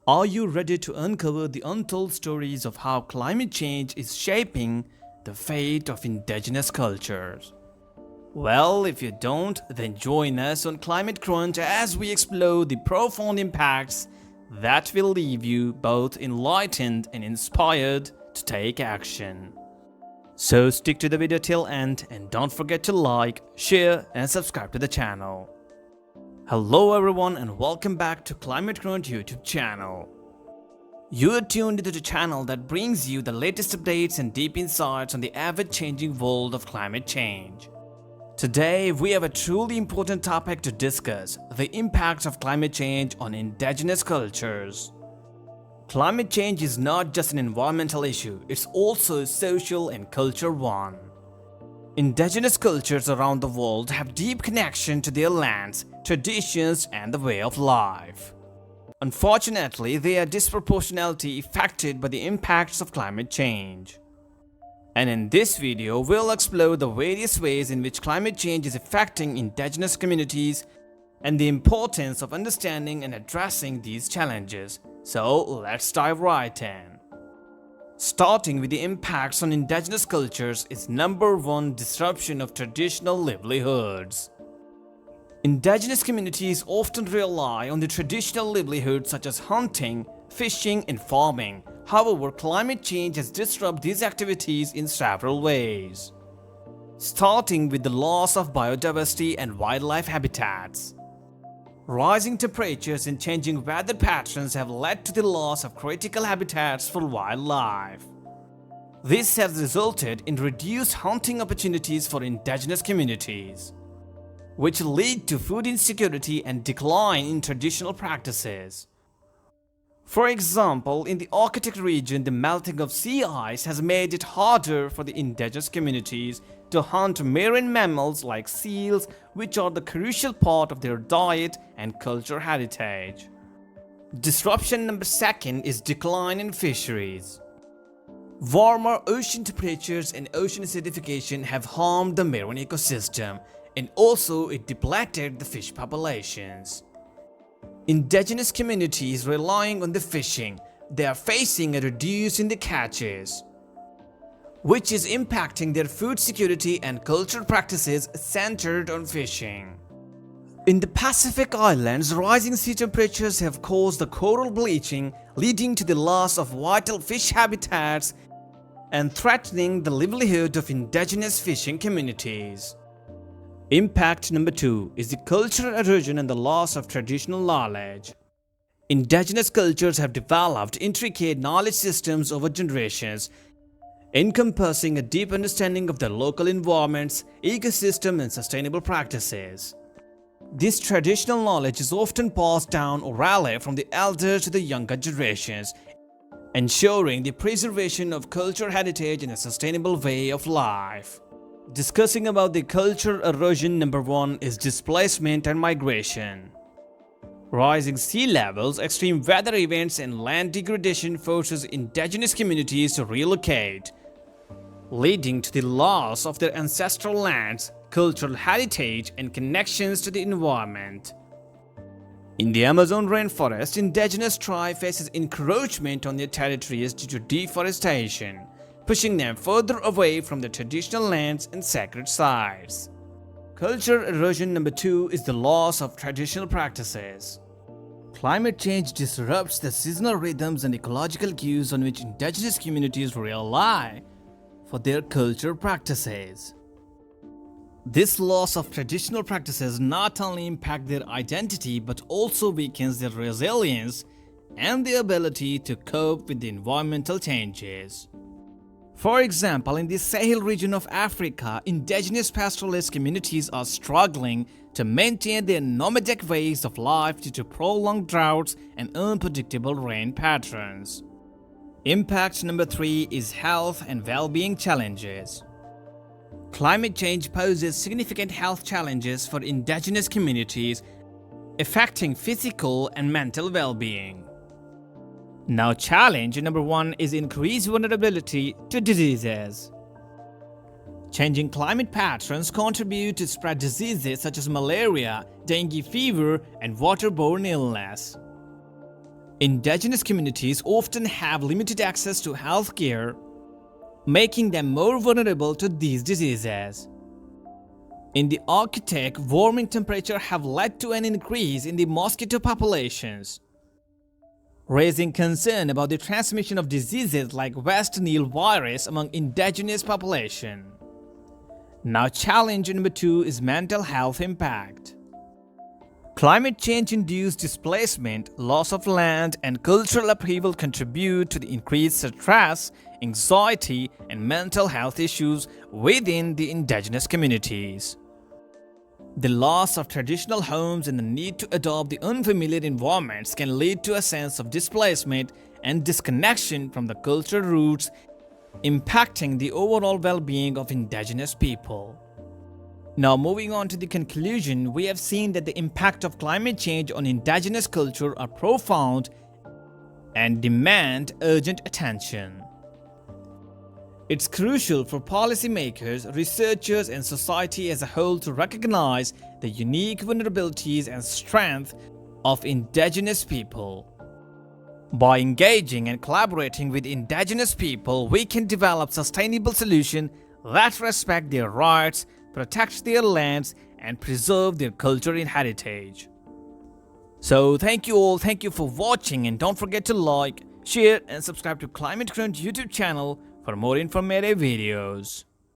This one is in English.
Are you ready to uncover the untold stories of how climate change is shaping the fate of indigenous cultures? Well, if you don't, then join us on Climate Crunch as we explore the profound impacts that will leave you both enlightened and inspired to take action. So stick to the video till end and don't forget to like, share and subscribe to the channel. Hello everyone and welcome back to Climate Crunch YouTube channel. You are tuned into the channel that brings you the latest updates and deep insights on the ever-changing world of climate change. Today we have a truly important topic to discuss: the impacts of climate change on indigenous cultures. Climate change is not just an environmental issue, it's also a social and cultural one. Indigenous cultures around the world have deep connection to their lands, traditions and the way of life. Unfortunately, they are disproportionately affected by the impacts of climate change. And in this video, we'll explore the various ways in which climate change is affecting indigenous communities and the importance of understanding and addressing these challenges. So let's dive right in. Starting with the impacts on indigenous cultures is number one: disruption of traditional livelihoods. Indigenous communities often rely on the traditional livelihoods such as hunting, fishing and farming. However, climate change has disrupted these activities in several ways. Starting with the loss of biodiversity and wildlife habitats. Rising temperatures and changing weather patterns have led to the loss of critical habitats for wildlife. This has resulted in reduced hunting opportunities for indigenous communities, which lead to food insecurity and decline in traditional practices. For example, in the Arctic region, the melting of sea ice has made it harder for the indigenous communities to hunt marine mammals like seals, which are the crucial part of their diet and cultural heritage. Disruption number second is decline in fisheries. Warmer ocean temperatures and ocean acidification have harmed the marine ecosystem, and also it depleted the fish populations. Indigenous communities relying on the fishing, they are facing a reduce in the catches, which is impacting their food security and cultural practices centered on fishing. In the Pacific Islands, rising sea temperatures have caused the coral bleaching, leading to the loss of vital fish habitats and threatening the livelihood of indigenous fishing communities. Impact number two is the cultural erosion and the loss of traditional knowledge. Indigenous cultures have developed intricate knowledge systems over generations, encompassing a deep understanding of their local environments, ecosystem and sustainable practices. This traditional knowledge is often passed down orally from the elders to the younger generations, ensuring the preservation of cultural heritage and a sustainable way of life. Discussing about the cultural erosion, number one is displacement and migration. Rising sea levels, extreme weather events and land degradation forces indigenous communities to relocate, leading to the loss of their ancestral lands, cultural heritage and connections to the environment. In the Amazon rainforest, indigenous tribe faces encroachment on their territories due to deforestation, pushing them further away from their traditional lands and sacred sites. Cultural erosion number two is the loss of traditional practices. Climate change disrupts the seasonal rhythms and ecological cues on which indigenous communities rely for their cultural practices. This loss of traditional practices not only impacts their identity but also weakens their resilience and the ability to cope with the environmental changes. For example, in the Sahel region of Africa, indigenous pastoralist communities are struggling to maintain their nomadic ways of life due to prolonged droughts and unpredictable rain patterns. Impact number three is health and well-being challenges. Climate change poses significant health challenges for indigenous communities, affecting physical and mental well-being. Now, challenge number one is increased vulnerability to diseases. Changing climate patterns contribute to spread diseases such as malaria, dengue fever, and waterborne illness. Indigenous communities often have limited access to healthcare, making them more vulnerable to these diseases. In the Arctic, warming temperatures have led to an increase in the mosquito populations, raising concern about the transmission of diseases like West Nile virus among indigenous population. Now, challenge number 2 is mental health impact. Climate change-induced displacement, loss of land, and cultural upheaval contribute to the increased stress, anxiety, and mental health issues within the indigenous communities. The loss of traditional homes and the need to adopt the unfamiliar environments can lead to a sense of displacement and disconnection from the cultural roots, impacting the overall well-being of indigenous people. Now, moving on to the conclusion, we have seen that the impact of climate change on indigenous culture are profound and demand urgent attention. It's crucial for policymakers, researchers, and society as a whole to recognize the unique vulnerabilities and strength of indigenous people. By engaging and collaborating with indigenous people, we can develop sustainable solutions that respect their rights, protect their lands, and preserve their culture and heritage. So thank you all, thank you for watching, and don't forget to like, share, and subscribe to Climate Crunch YouTube channel for more informative videos.